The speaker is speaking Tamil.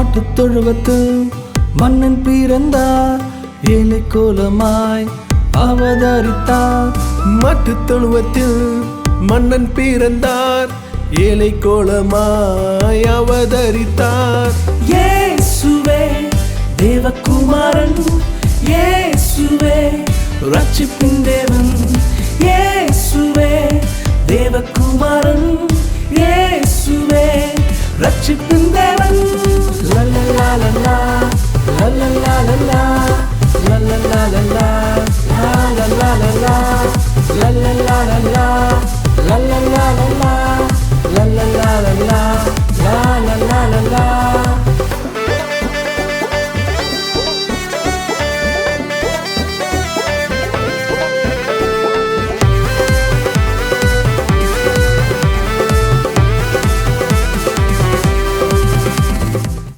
மாட்டுத் தொழுவத்தில் மன்னன் பிறந்தார், ஏழை கோலமாய் அவதரித்தார். மாட்டுத் தொழுவத்தில் மன்னன் பிறந்தார், ஏழை கோலமாய் அவதரித்தார். இயேசுவே தேவகுமாரன், இயேசுவே ரட்சிப்பின் தேவன், இயேசுவே தேவகுமாரன், இயேசுவே ரட்சிப்பின் தேவன்.